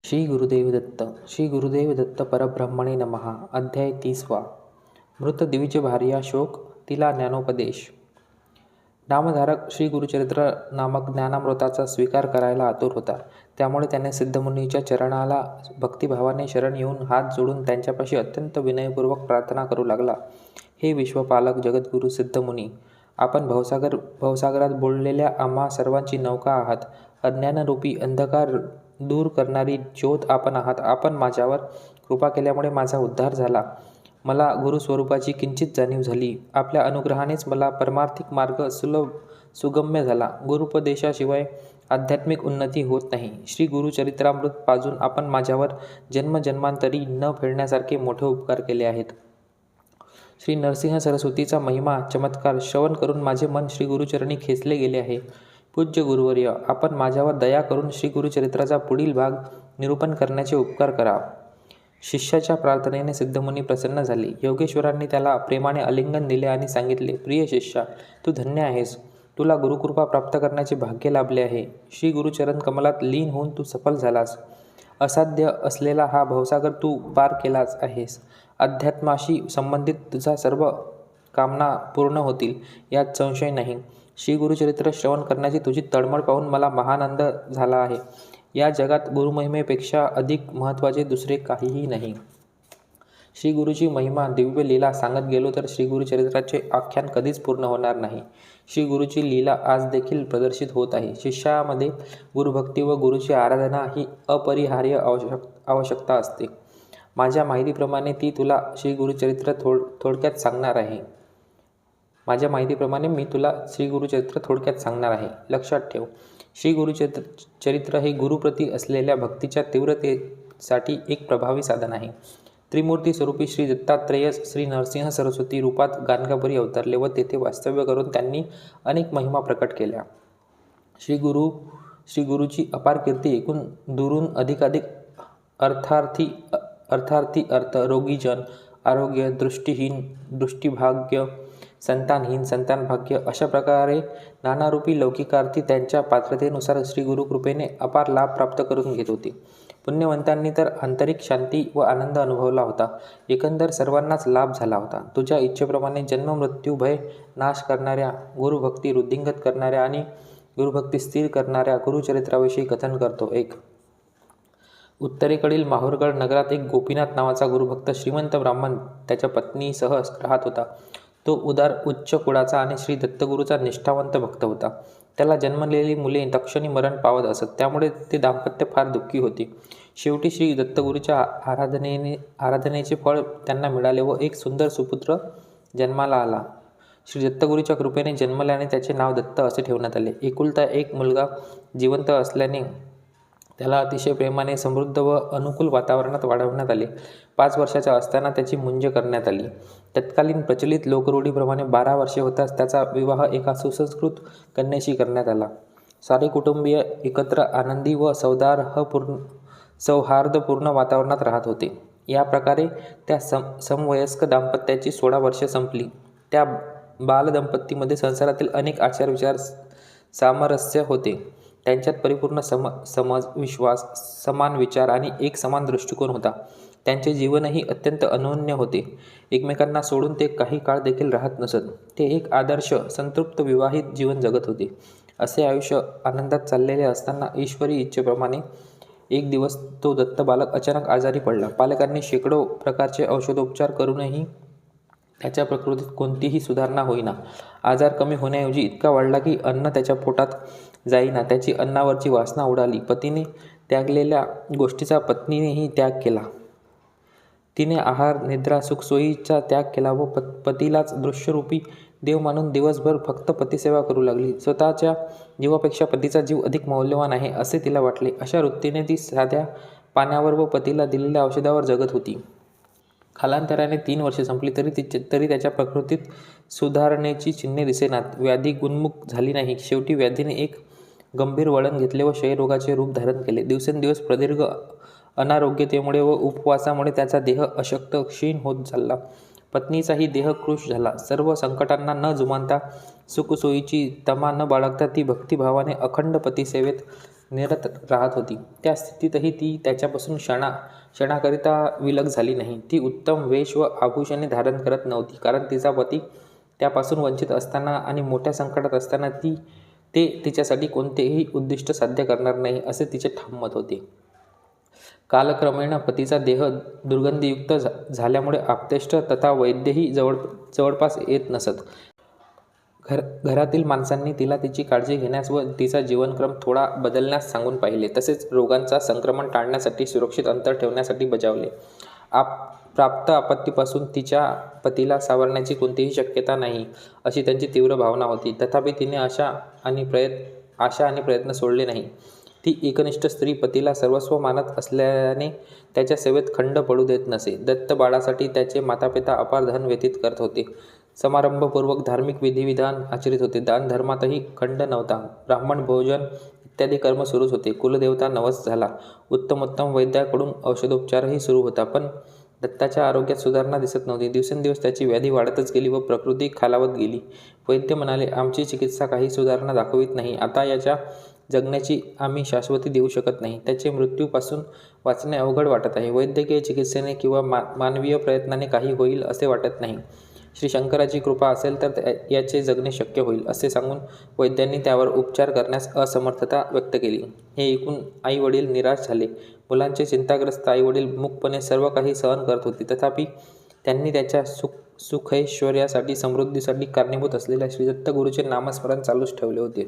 श्री गुरुदेव दत्त. श्री गुरुदेव दत्त परब्रह्मणे नमः. अध्याय 30वा. मृत द्विज भार्या शोक, तिला ज्ञानोपदेश. नामधारक श्री गुरुचरित्र नामक ज्ञानामृताचा स्वीकार करायला आतुर होता. त्यामुळे त्याने सिद्धमुनीच्या चरणाला भक्तिभावाने शरण येऊन हात जोडून त्यांच्यापाशी अत्यंत विनयपूर्वक प्रार्थना करू लागला. हे विश्वपालक जगद्गुरु सिद्धमुनी, आपण भवसागरात बोललेल्या आम्हा सर्वांची नौका आहात. अज्ञानरूपी अंधकार दूर करणारी ज्योत आपण आहात. आपण माझ्यावर कृपा केल्यामुळे माझा उद्धार झाला. मला गुरुस्वरूपाची किंचित जाणीव झाली. आपल्या अनुग्रहानेच मला परमार्थिक मार्ग सुगम्य झाला. गुरुपदेशाशिवाय आध्यात्मिक उन्नती होत नाही. श्री गुरुचरित्रामृत पाजून आपण माझ्यावर जन्मजन्मांतरी न फेडण्यासारखे मोठे उपकार केले आहेत. श्री नरसिंह सरस्वतीचा महिमा चमत्कार श्रवण करून माझे मन श्री गुरुचरणी खेचले गेले आहे. पूज्य गुरुवर्य, आपण माझ्यावर दया करून श्री गुरुचरित्राचा पुढील भाग निरूपण करण्याचे उपकार करा. शिष्याच्या प्रार्थनेने सिद्धमुनी प्रसन्न झाले. योगेश्वरांनी त्याला प्रेमाने आलिंगन दिले आणि सांगितले, प्रिय शिष्या, तू धन्य आहेस. तुला गुरुकृपा प्राप्त करण्याचे भाग्य लाभले आहे. श्री गुरुचरण कमलात लीन होऊन तू सफल झालास. असाध्य असलेला हा भवसागर तू पार केलाच आहेस. अध्यात्माशी संबंधित तुझा सर्व कामना पूर्ण होतील यात संशय नाही. श्री गुरुचरित्र श्रवण करण्याची तुझी तळमळ पाहून मला महानंद झाला आहे. या जगात गुरुमहिमेपेक्षा अधिक महत्त्वाचे दुसरे काहीही नाही. श्री गुरुची महिमा दिव्य लीला सांगत गेलो तर श्री गुरुचरित्राचे आख्यान कधीच पूर्ण होणार नाही. श्री गुरुची लीला आज देखील प्रदर्शित होत आहे. शिष्यामध्ये गुरुभक्ती व गुरुची आराधना ही अपरिहार्य आवश्यकता असते. माझ्या माहितीप्रमाणे ती तुला श्री गुरुचरित्र थोडक्यात सांगणार आहे. मी तुला श्री गुरुचरित्र थोडक्यात सांगणार आहे. लक्षात ठेव, श्री गुरुचरित्र हे गुरुप्रती असलेल्या भक्तीच्या तीव्रतेसाठी एक प्रभावी साधन आहे. त्रिमूर्ती स्वरूपी श्री दत्तात्रेयस श्री नरसिंह सरस्वती रूपात गाणगापुरी अवतरले व तेथे वास्तव्य करून त्यांनी अनेक महिमा प्रकट केल्या. श्री गुरुची अपार कीर्ती ऐकून दुरून अधिकाधिक अर्थार्थी अर्थ, रोगीजन आरोग्य, दृष्टीहीन दृष्टीभाग्य, संतानहीन संतानभाग्य अशा प्रकारे नानारूपी लौकिकार्थी त्यांच्या पात्रतेनुसार श्री गुरुकृपेने अपार लाभ प्राप्त करून घेत होते. पुण्यवंतांनी तर आंतरिक शांती व आनंद अनुभवला होता. एकंदर सर्वांनाच लाभ झाला होता. तुझ्या इच्छेप्रमाणे जन्म मृत्यू भय नाश करणाऱ्या, गुरुभक्ती वृद्धिंगत करणाऱ्या आणि गुरुभक्ती स्थिर करणाऱ्या गुरुचरित्राविषयी कथन करतो. 1. उत्तरेकडील माहुरगड नगरात एक गोपीनाथ नावाचा गुरुभक्त श्रीमंत ब्राह्मण त्याच्या पत्नीसह राहत होता. तो उदार उच्च कुळाचा आणि श्री दत्तगुरूचा निष्ठावंत भक्त होता. त्याला जन्मलेली मुले तक्षणी मरण पावत असत. त्यामुळे ते दाम्पत्य फार दुःखी होते. शेवटी श्री दत्तगुरूच्या आराधनेचे फळ त्यांना मिळाले व एक सुंदर सुपुत्र जन्माला आला. श्री दत्तगुरूच्या कृपेने जन्मल्याने त्याचे नाव दत्त असे ठेवण्यात आले. एकुलता एक मुलगा जिवंत असल्याने त्याला अतिशय प्रेमाने समृद्ध व अनुकूल वातावरणात वाढवण्यात आले. 5 वर्षाचा असताना त्याची मुंज करण्यात आली. तत्कालीन प्रचलित लोकरूढीप्रमाणे 12 वर्षे होताच त्याचा विवाह एका सुसंस्कृत कन्येशी करण्यात आला. सारे कुटुंबीय एकत्र आनंदी व सौहार्दपूर्ण वातावरणात राहत होते. या प्रकारे त्या समवयस्क दाम्पत्याची 16 वर्षे संपली. त्या बालदंपतीमध्ये संसारातील अनेक आचारविचार सामरस्य होते. त्यांच्यात परिपूर्ण समज, विश्वास, समान विचार आणि एक समान दृष्टिकोन होता. त्यांचे जीवनही अत्यंत अनोन्य होते. एकमेकांना सोडून ते काही काळ देखील राहत नसत. ते एक आदर्श संतृप्त विवाहित जीवन जगत होते. असे आयुष्य आनंदात चाललेले असताना ईश्वरी इच्छेप्रमाणे एक दिवस तो दत्त बालक अचानक आजारी पडला. पालकांनी शेकडो प्रकारचे औषधोपचार करूनही त्याच्या प्रकृतीत कोणतीही सुधारणा होईना. आजार कमी होण्याऐवजी इतका वाढला की अन्न त्याच्या पोटात जाईना. त्याची अन्नावरची वासना उडाली. पतीने त्यागलेल्या गोष्टीचा पत्नीनेही त्याग केला. तिने आहार, निद्रा, सुखसोयीचा त्याग केला व पतीलाच दृश्यरूपी देव मानून दिवसभर फक्त पतिसेवा करू लागली. स्वतःच्या जीवापेक्षा पतीचा जीव अधिक मौल्यवान आहे असे तिला वाटले. अशा वृत्तीने ती साध्या पाण्यावर व पतीला दिलेल्या औषधावर जगत होती. कालांतराने 3 वर्षे संपली तरी त्याच्या प्रकृतीत सुधारणेची चिन्हे दिसेनात. व्याधी गुणमुख झाली नाही. शेवटी व्याधीने एक गंभीर वळण घेतले व क्षयरोगाचे रूप धारण केले. दिवसेंदिवस प्रदीर्घ अनारोग्यतेमुळे व उपवासामुळे त्याचा देह अशक्त क्षीण होत चालला. पत्नीचाही देह कृश झाला. सर्व संकटांना न जुमानता, सुखसोयीची तमा न बाळगता ती भक्तिभावाने अखंड पतिसेवेत निरत राहत होती. त्या स्थितीतही ती त्याच्यापासून क्षणाकरिता विलग झाली नाही. ती उत्तम वेश व आभूषणे धारण करत नव्हती, कारण तिचा पती त्यापासून वंचित असताना आणि मोठ्या संकटात असताना ते तिच्यासाठी कोणतेही उद्दिष्ट साध्य करणार नाही असे तिचे ठाम मत होते. कालक्रमेण पतीचा देह दुर्गंधीयुक्त झाल्यामुळे आप्तेष्ट तथा वैद्यही जवळपास येत नसत. घरातील माणसांनी तिला तिची काळजी घेण्यास व तिचा जीवनक्रम थोडा बदलण्यास सांगून पाहिले. तसेच रोगांचा संक्रमण टाळण्यासाठी सुरक्षित अंतर ठेवण्यासाठी बजावले. प्राप्त आपत्तीपासून तिच्या पतीला सावरण्याची कोणतीही शक्यता नाही अशी त्यांची तीव्र भावना होती. तथापि तिने आशा आणि प्रयत्न सोडले नाही. ती एकनिष्ठ स्त्री पतीला सर्वस्व मानत असल्याने त्याच्या सेवेत खंड पडू देत नसे. दत्त बाळासाठी त्याचे मातापिता अपार धन व्यतीत करत होते. समारंभपूर्वक धार्मिक विधिविधान आचरित होते. दानधर्मातही खंड नव्हता. ब्राह्मण भोजन इत्यादी कर्म सुरूच होते. कुलदेवता नवस झाला. उत्तमोत्तम वैद्याकडून औषधोपचारही सुरू होता. पण दत्ताच्या आरोग्यात सुधारणा दिसत नव्हती. दिवसेंदिवस त्याची व्याधी वाढतच गेली व प्रकृती खालावत गेली. वैद्य म्हणाले, आमची चिकित्सा काही सुधारणा दाखवित नाही. आता याच्या जगण्याची आम्ही शाश्वती देऊ शकत नाही. त्याचे मृत्यूपासून वाचणे अवघड वाटत आहे. वैद्यकीय चिकित्सेने किंवा मानवीय प्रयत्नाने काही होईल असे वाटत नाही. श्री शंकराची कृपा असेल तर याचे जगणे शक्य होईल असे सांगून वैद्यांनी त्यावर उपचार करण्यास असमर्थता व्यक्त केली. हे ऐकून आई वडील निराश झाले. मुलांचे चिंताग्रस्त आई वडील मूकपणे सर्व काही सहन करत होते. तथापि त्यांनी त्याच्या सुखैश्वर्यासाठी समृद्धीसाठी कारणीभूत असलेल्या श्री दत्तगुरूचे नामस्मरण चालूच ठेवले होते.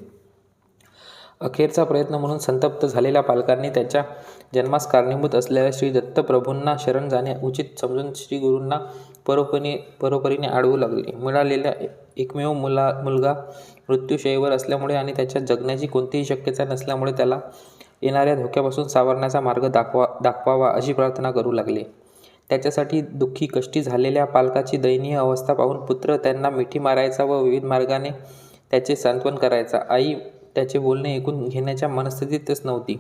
अखेरचा प्रयत्न म्हणून संतप्त झालेल्या पालकांनी त्याच्या जन्मास कारणीभूत असलेल्या श्री दत्तप्रभूंना शरण जाणे उचित समजून श्री गुरूंना परोपरीने अडवू लागले. मिळालेला एकमेव मुलगा मृत्यूशय्येवर असल्यामुळे आणि त्याच्या जगण्याची कोणतीही शक्यता नसल्यामुळे त्याला येणाऱ्या धोक्यापासून सावरण्याचा मार्ग दाखवावा अशी प्रार्थना करू लागले. त्याच्यासाठी दुःखी कष्टी झालेल्या पालकाची दयनीय अवस्था पाहून पुत्र त्यांना मिठी मारायचा व विविध मार्गाने त्याचे सांत्वन करायचा. आई त्याचे बोलणे ऐकून घेण्याच्या मनस्थितीतच नव्हती.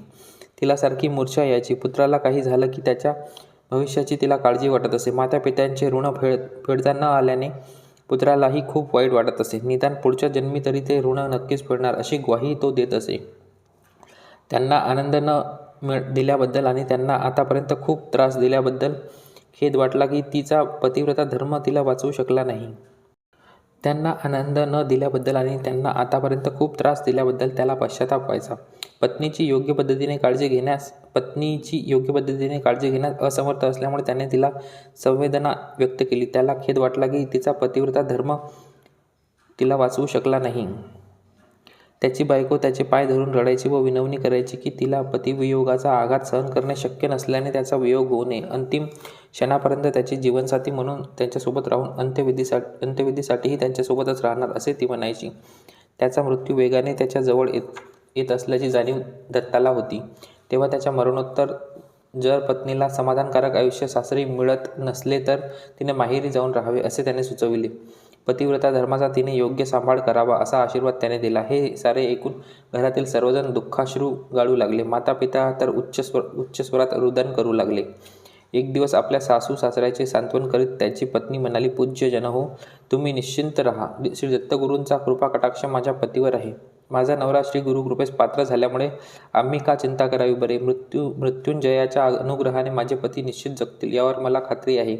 तिला सारखी मूर्छा यायची. पुत्राला काही झालं की त्याच्या भविष्याची तिला काळजी वाटत असे. मातापित्यांचे ऋण फेडता न आल्याने पुत्रालाही खूप वाईट वाटत असे. निदान पुढच्या जन्मी तरी ते ऋण नक्कीच फेडणार अशी ग्वाही तो देत असे. त्यांना आनंद न दिल्याबद्दल आणि त्यांना आतापर्यंत खूप त्रास दिल्याबद्दल खेद वाटला की तिचा पतिव्रता धर्म तिला वाचवू शकला नाही. त्यांना आनंद न दिल्याबद्दल आणि त्यांना आतापर्यंत खूप त्रास दिल्याबद्दल त्याला पश्चाताप व्हायचा. पत्नीची योग्य पद्धतीने काळजी घेण्यास असमर्थ असल्यामुळे त्याने तिला संवेदना व्यक्त केली. त्याला खेद वाटला की तिचा पतिव्रता धर्म तिला वाचवू शकला नाही. त्याची बायको त्याचे पाय धरून रडायची व विनवणी करायची की तिला पतिवियोगाचा आघात सहन करणे शक्य नसल्याने त्याचा वियोग होऊ नये. अंतिम क्षणापर्यंत त्याची जीवनसाथी म्हणून त्यांच्यासोबत राहून अंत्यविधीसाठीही त्यांच्यासोबतच राहणार असे ती म्हणायची. त्याचा मृत्यू वेगाने त्याच्या जवळ येत असल्याची जाणीव दत्ताला होती. तेव्हा त्याच्या मरणोत्तर जर पत्नीला समाधानकारक आयुष्य सासरी मिळत नसले तर तिने माहेरी जाऊन राहावे असे त्याने सुचविले. पतिव्रता धर्माचा तिने योग्य सांभाळ करावा असा आशीर्वाद त्याने दिला. हे सारे ऐकून घरातील सर्वजण दुःखाश्रू गाळू लागले. मातापिता तर उच्च स्वरात रुदन करू लागले. एक दिवस आपल्या सासू सासऱ्याचे सांत्वन करीत त्याची पत्नी म्हणाली, पूज्य जन हो, तुम्ही निश्चिंत राहा. श्री दत्तगुरूंचा कृपा कटाक्ष माझ्या पतीवर आहे. माझा नवरा श्री गुरुकृपेस पात्र झाल्यामुळे आम्ही का चिंता करावी बरे. मृत्युंजयाच्या अनुग्रहाने माझे पती निश्चित जगतील यावर मला खात्री आहे.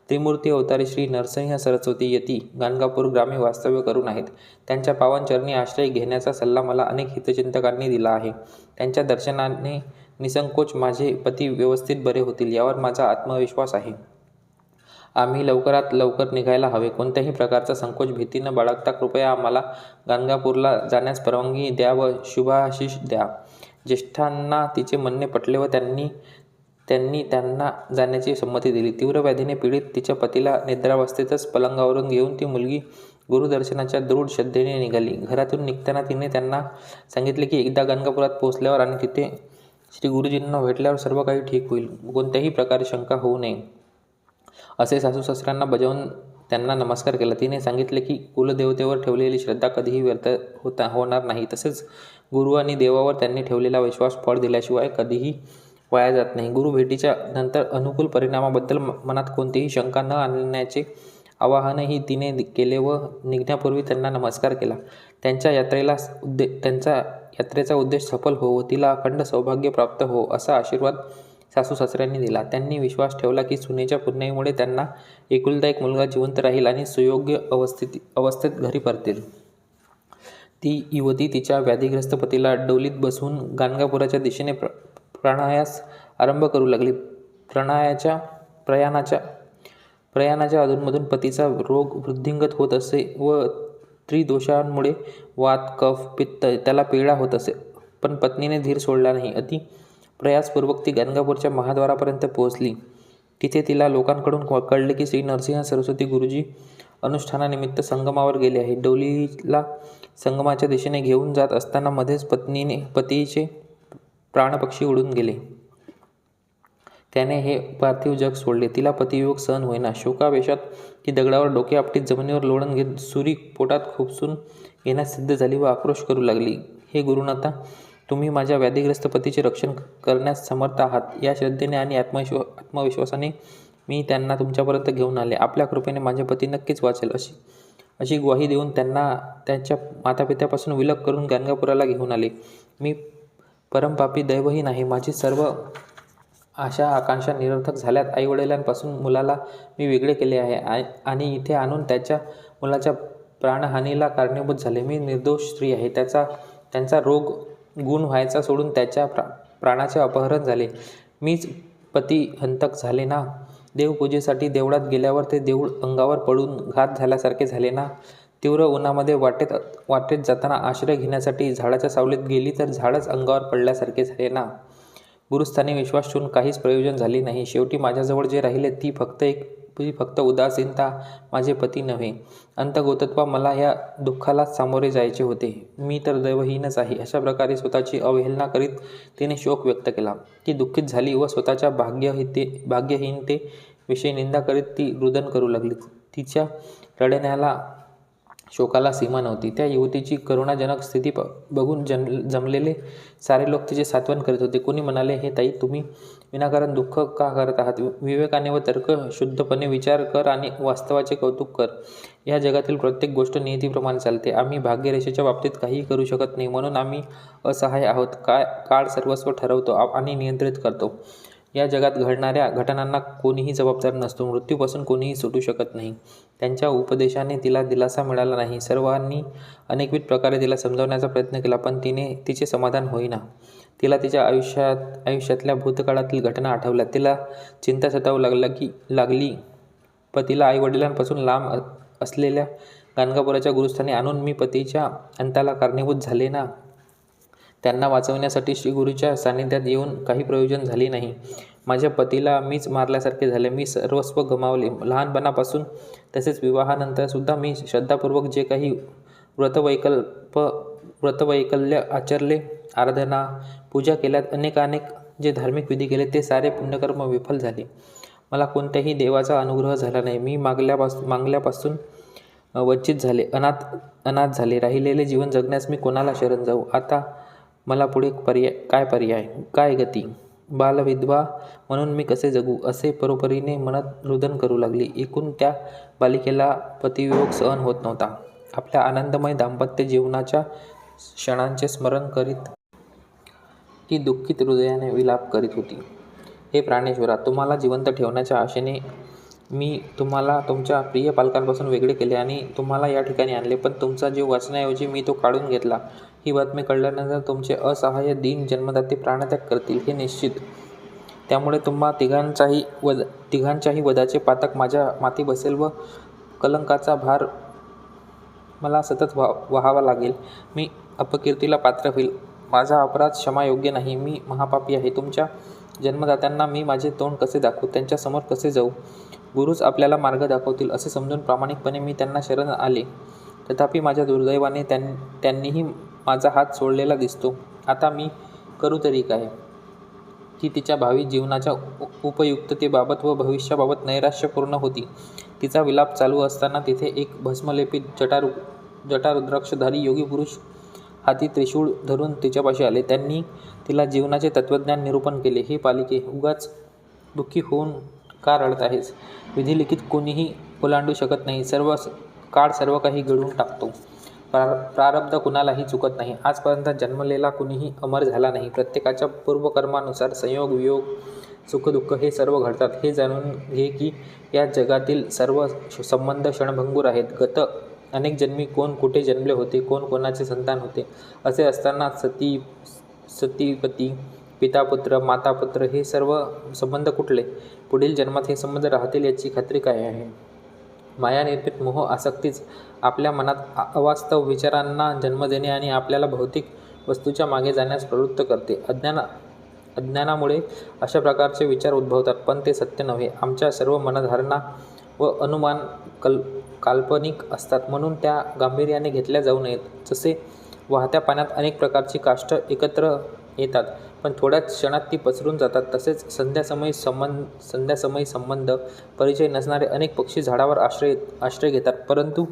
त्रिमूर्ती अवतारी श्री नरसिंह सरस्वती यती गाणगापूर ग्रामे वास्तव्य करून आहेत. त्यांच्या पावन चरणी आश्रय घेण्याचा सल्ला मला अनेक हितचिंतकांनी दिला आहे. त्यांच्या दर्शनाने निसंकोच माझे पती व्यवस्थित बरे होतील यावर माझा आत्मविश्वास आहे. आम्ही लवकरात लवकर निघायला हवे. कोणत्याही प्रकारचा संकोच भीती न बाळगता कृपया आम्हाला गाणगापूरला जाण्यास परवानगी द्या व शुभाशीष द्या. ज्येष्ठांना तिचे म्हणणे पटले व त्यांनी त्यांना जाण्याची संमती दिली. तीव्र व्याधीने पीडित तिच्या पतीला निद्रावस्थेतच पलंगावरून घेऊन ती मुलगी गुरुदर्शनाच्या दृढ श्रद्धेने निघाली. घरातून निघताना तिने त्यांना सांगितले की एकदा गाणगापुरात पोहोचल्यावर आणि तिथे श्री गुरुजींना भेटल्यावर सर्व काही ठीक होईल. कोणत्याही प्रकारे शंका होऊ नये असे सासू सासऱ्यांना बजावून त्यांना नमस्कार केला. तिने सांगितले की कुलदेवतेवर ठेवलेली श्रद्धा कधीही व्यर्थ होणार नाही. तसेच गुरु आणि देवावर त्यांनी ठेवलेला विश्वास फळ दिल्याशिवाय कधीही वाया जात नाही. गुरु भेटीच्या नंतर अनुकूल परिणामाबद्दल मनात कोणतीही शंका न आणण्याचे आवाहनही तिने केले व निघण्यापूर्वी त्यांना नमस्कार केला. त्यांच्या यात्रेचा उद्देश सफल हो व तिला अखंड सौभाग्य प्राप्त हो असा आशीर्वाद सासू सासऱ्यांनी दिला. त्यांनी विश्वास ठेवला की सुनेच्या पुण्याईमुळे त्यांना एकुलता एक मुलगा जिवंत राहील आणि सुयोग्य अवस्थेत घरी परतेल. ती युवती तिच्या व्याधीग्रस्त पतीला डोलीत बसवून गाणगापुराच्या दिशेने प्रयाणास आरंभ करू लागली. प्रयाणाच्या अधूनमधून पतीचा रोग वृद्धिंगत होत असे व त्रिदोषांमुळे वात, कफ, पित्त त्याला पीडा होत असे. पण पत्नीने धीर सोडला नाही. अति प्रयासपूर्वक ती गाणगापूरच्या महाद्वारापर्यंत पोहोचली. तिथे तिला लोकांकडून कळले की श्री नरसिंह सरस्वती गुरुजी अनुष्ठानानिमित्त संगमावर गेले आहे. डोलीला संगमाच्या दिशेने घेऊन जात असताना मध्येच पतीचे प्राणपक्षी उडून गेले. त्याने हे पार्थिव जग सोडले. तिला पतिवियोग सहन होईना. शोकावेशात ती दगडावर डोके आपटीत जमिनीवर लोळण घेत सुरी पोटात खुपसून घेण्यास सिद्ध झाली व आक्रोश करू लागली. हे गुरुनाथा, तुम्ही माझ्या व्याधीग्रस्त पतीचे रक्षण करण्यास समर्थ आहात. या श्रद्धेने आणि आत्मविश्वासाने मी त्यांना तुमच्यापर्यंत घेऊन आले. आपल्या कृपेने माझे पती नक्कीच वाचेल अशी ग्वाही देऊन त्यांना त्यांच्या मातापित्यापासून विलग करून गाणगापुराला घेऊन आले. मी परमपापी दैवहीन आहे. माझी सर्व आशा आकांक्षा निरर्थक झाल्यात. आईवडिलांपासून मुलाला मी वेगळे केले आहे आणि इथे आणून त्याच्या मुलाच्या प्राणहानीला कारणीभूत झाले. मी निर्दोष स्त्री आहे. त्यांचा रोग गुण व्हायचा सोडून त्याच्या प्राणाचे अपहरण झाले. मीच पतिहंतक झाले ना. देवपूजेसाठी देवळात गेल्यावर ते देऊळ अंगावर पडून घात झाल्यासारखे झाले ना. तीव्र उन्हामध्ये वाटेत जाताना आश्रय घेण्यासाठी झाडाच्या सावलीत गेली तर झाडच अंगावर पडल्यासारखे झाले ना. गुरुस्थानी विश्वास ठेवून काहीच प्रयोजन झाले नाही. शेवटी माझ्याजवळ जे राहिले ती फक्त उदासीनता. माझे पती नव्हे. अंतगोतत्वा मला या दुःखालाच सामोरे जायचे होते. मी तर दैवहीनच आहे. अशा प्रकारे स्वतःची अवहेलना करीत तिने शोक व्यक्त केला. ती दुःखित झाली व स्वतःच्या भाग्यहीनतेविषयी निंदा करीत ती रुदन करू लागली. तिच्या रडण्याला शोकाला सीमा नव्हती. त्या युवतीची करुणाजनक स्थिती बघून जमलेले सारे लोक तिचे सांत्वन करीत होते. कोणी म्हणाले, हे ताई, तुम्ही विनाकारण दुःख का करत आहात? विवेकाने व तर्कशुद्धपणे विचार कर आणि वास्तवाचे कौतुक कर. या जगातील प्रत्येक गोष्ट नियतीप्रमाणे चालते. आम्ही भाग्यरेषेच्या बाबतीत काहीही करू शकत नाही, म्हणून आम्ही असहाय्य आहोत. काळ सर्वस्व ठरवतो आणि नियंत्रित करतो. या जगात घडणाऱ्या घटनांना कोणीही जबाबदार नसतो. मृत्यूपासून कोणीही सुटू शकत नाही. त्यांच्या उपदेशाने तिला दिलासा मिळाला नाही. सर्वांनी अनेकविध प्रकारे तिला समजावण्याचा प्रयत्न केला, पण तिचे समाधान होईना. तिला तिच्या आयुष्यातल्या भूतकाळातील घटना आठवल्या. तिला चिंता सतावू लागली. पतीला आईवडिलांपासून लांब असलेल्या गाणगापुराच्या गुरुस्थानी आणून मी पतीच्या अंताला कारणीभूत झाले ना. त्यांना वाचवण्यासाठी श्रीगुरूच्या सान्निध्यात येऊन काही प्रयोजन झाले नाही. माझ्या पतीला मीच मारल्यासारखे झाले. मी सर्वस्व गमावले. लहानपणापासून तसेच विवाहानंतरसुद्धा मी श्रद्धापूर्वक जे काही व्रतवैकल्य आचरले, आराधना, पूजा केल्यात, अनेक जे धार्मिक विधी केले, ते सारे पुण्यकर्म विफल झाले. मला कोणत्याही देवाचा अनुग्रह झाला नाही. मी मागल्यापासून वंचित झाले, अनाथ झाले. राहिलेले जीवन जगण्यास मी कोणाला शरण जाऊ? आता मला पुढे पर्याय, काय गती? बालविधवा म्हणून मी कसे जगू? असे परोपरीने मनात रुदन करू लागली. एकूण त्या बालिकेला पतिवियोग सहन होत नव्हता. आपल्या आनंदमय दाम्पत्य जीवनाच्या क्षणांचे स्मरण करीत ती दुःखित हृदयाने विलाप करीत होती. हे प्राणेश्वरा, तुम्हाला जिवंत ठेवण्याच्या आशेने मी तुम्हाला तुमच्या प्रिय पालकांपासून वेगळे केले आणि तुम्हाला या ठिकाणी आणले, पण तुमचा जीव वाचण्याऐवजी मी तो काढून घेतला. ही बातमी कळल्यानंतर तुमचे असहाय्य दीन जन्मदाते प्राणत्याग करतील, हे निश्चित. त्यामुळे तुम्हा तिघांच्याही वधाचे पातक माझ्या माथी बसेल व कलंकाचा भार मला सतत वाहावा लागेल. मी अपकीर्तीला पात्र होईल. माझा अपराध क्षमायोग्य नाही. मी महापापी आहे. तुमच्या जन्मदात्यांना मी माझे तोंड कसे दाखवू? त्यांच्यासमोर कसे जाऊ? गुरुच आपल्याला मार्ग दाखवतील असे समजून प्रामाणिकपणे मी त्यांना शरण आले. तथापि माझ्या दुर्दैवाने त्यांनीही माझा हात सोडलेला दिसतो. आता मी करू तरी काय? ती तिच्या भावी जीवनाच्या उपयुक्ततेबाबत व भविष्याबाबत नैराश्यपूर्ण होती. तिचा विलाप चालू असताना तिथे एक भस्मलेपित जटारुद्राक्षधारी योगी पुरुष हाती त्रिशूळ धरून तिच्यापाशी आले. त्यांनी तिला जीवनाचे तत्त्वज्ञान निरूपण केले. हे बालिके, उगाच दुःखी होऊन का रडत आहेस? विधिलिखित कोणीही ओलांडू शकत नाही. सर्व काही घडवून टाकतो. प्रारब्ध कुणालाही चुकत नाही. आजपर्यंत जन्मलेला कुणीही अमर झाला नाही. प्रत्येकाच्या पूर्वकर्मानुसार संयोग वियोग सुखदुःख हे सर्व घडतात. हे जाणून घे की या जगातील सर्व संबंध क्षणभंगूर आहेत. गत अनेक जन्मी कोण कुठे जन्मले होते, कोण कोणाचे संतान होते, असे असताना सतीपती, पितापुत्र, मातापुत्र हे सर्व संबंध कुठले? पुढील जन्मात हे संबंध राहतील याची खात्री काय आहे? मायानिर्मित मोह आसक्तीच आपल्या मनात अवास्तव विचारांना जन्म देणे आणि आपल्याला भौतिक वस्तूच्या मागे जाण्यास प्रवृत्त करते. अज्ञानामुळे अशा प्रकारचे विचार उद्भवतात, पण ते सत्य नव्हे. आमच्या सर्व मनधारणा व अनुमान काल्पनिक असतात, म्हणून त्या गांभीर्याने घेतल्या जाऊ नयेत. जसे वाहत्या पाण्यात अनेक प्रकारची काष्ठ एकत्र येतात, पण थोड्याच क्षणात ती पसरून जातात, तसेच संध्यासमयी संबंध परिचय नसणारे अनेक पक्षी झाडावर आश्रय घेतात, परंतु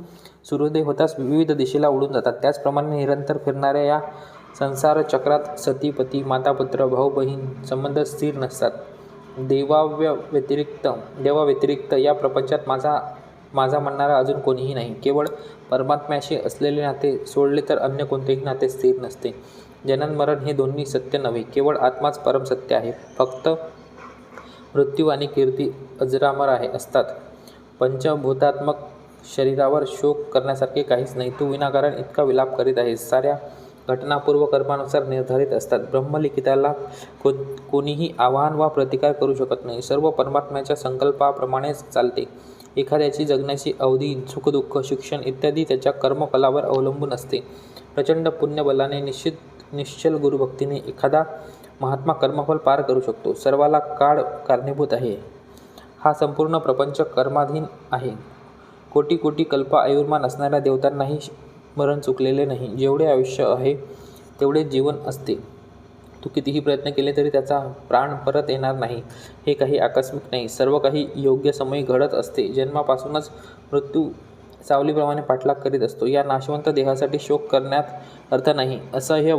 सूर्योदय होताच विविध दिशेला उडून जातात. त्याचप्रमाणे निरंतर फिरणाऱ्या या संसार चक्रात सतीपती, मातापुत्र, भाऊ बहीण संबंध स्थिर नसतात. देवाव्यतिरिक्त या प्रपंचात माझा म्हणणारा अजून कोणीही नाही. केवळ परमात्म्याशी असलेले नाते सोडले तर अन्य कोणतेही नाते स्थिर नसते. जनन मरण हे दोन्ही सत्य नव्हे, केवळ आत्माच परम सत्य आहे. फक्त मृत्यू आणि कीर्ती अजरामर असतात. पंचभूतात्मक शरीरावर शोक करण्यासारखे काहीच नाही. तू विनाकारण इतका विलाप करीत आहेस. साऱ्या घटना पूर्वकर्मानुसार निर्धारित असतात. ब्रह्मलिखिताला कोणीही आवाहन वा प्रतिकार करू शकत नाही. सर्व परमात्म्याच्या संकल्पाप्रमाणेच चालते. एखाद्याची जगण्याची अवधी, सुखदुःख, शिक्षण इत्यादी त्याच्या कर्मफलावर अवलंबून असते. प्रचंड पुण्यबलाने, निश्चल गुरुभक्तीने एखादा महात्मा कर्मफल पार करू शकतो. सर्वाला काळ कारणीभूत आहे. हा संपूर्ण प्रपंच कर्माधीन आहे. कोटी कोटी कल्प आयुर्मान असणाऱ्या देवतांनाही मरण चुकलेले नाही. जेवढे आयुष्य आहे तेवढे जीवन असते. तू कितीही प्रयत्न केले तरी त्याचा प्राण परत येणार नाही. हे काही आकस्मिक नाही. सर्व काही योग्य समयी घडत असते. जन्मापासूनच मृत्यू सावलीप्रमाणे पाठलाग करीत असतो. या नाशवंत देहासाठी शोक करण्यात अर्थ नाही. असह्य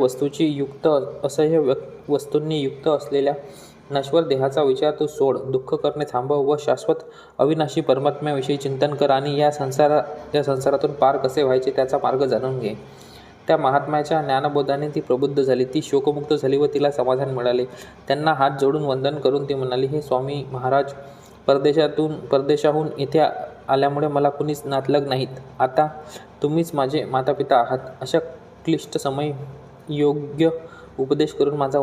वस्तूंनी युक्त असलेल्या नश्वर देहाचा विचार तू सोड. दुःख करणे थांबव व शाश्वत अविनाशी परमात्म्याविषयी चिंतन कर आणि या संसारातून पार कसे व्हायचे त्याचा मार्ग जाणून घे. त्या महात्म्याच्या ज्ञानबोधाने ती प्रबुद्ध झाली. ती शोकमुक्त झाली व तिला समाधान मिळाले. त्यांना हात जोडून वंदन करून ती म्हणाली, हे स्वामी महाराज, परदेशाहून इथे आल्यामुळे मला कुणीच नातलग नाहीत. आता तुम्हीच माझे मातापिता आहात. अशा क्लिष्ट समयी योग्य उपदेश करून माझा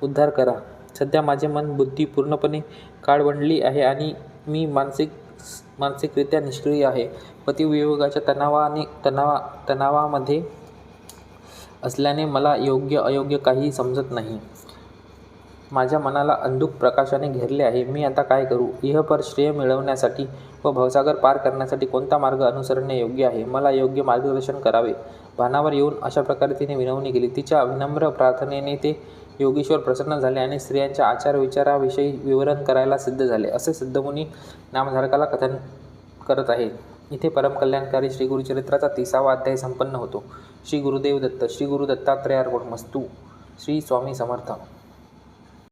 उद्धार करा. सध्या माझे मन बुद्धी पूर्णपणे काळवंडली आहे आणि मी मानसिकरित्या निष्क्रिय आहे. पतिवियोगाच्या तणावामध्ये असल्याने मला योग्य अयोग्य काहीही समजत नाही. माझ्या मनाला अंधुक प्रकाशाने घेरले आहे. मी आता काय करू? इहपर श्रेय मिळवण्यासाठी व भवसागर पार करण्यासाठी कोणता मार्ग अनुसरणे योग्य आहे? मला योग्य मार्गदर्शन करावे. भानावर येऊन अशा प्रकारे तिने विनवणी केली. तिच्या विनम्र प्रार्थनेने ते योगीश्वर प्रसन्न झाले आणि स्त्रियांच्या आचारविचाराविषयी विवरण करायला सिद्ध झाले. असे सिद्धमुनी नामधारकाला कथन करत आहेत. इथे परमकल्याणकारी श्री गुरुचरित्राचा 30वा अध्याय संपन्न होतो. श्री गुरुदेव दत्त. श्री गुरु दत्तात्रयार्पणमस्तु. श्री स्वामी समर्थ.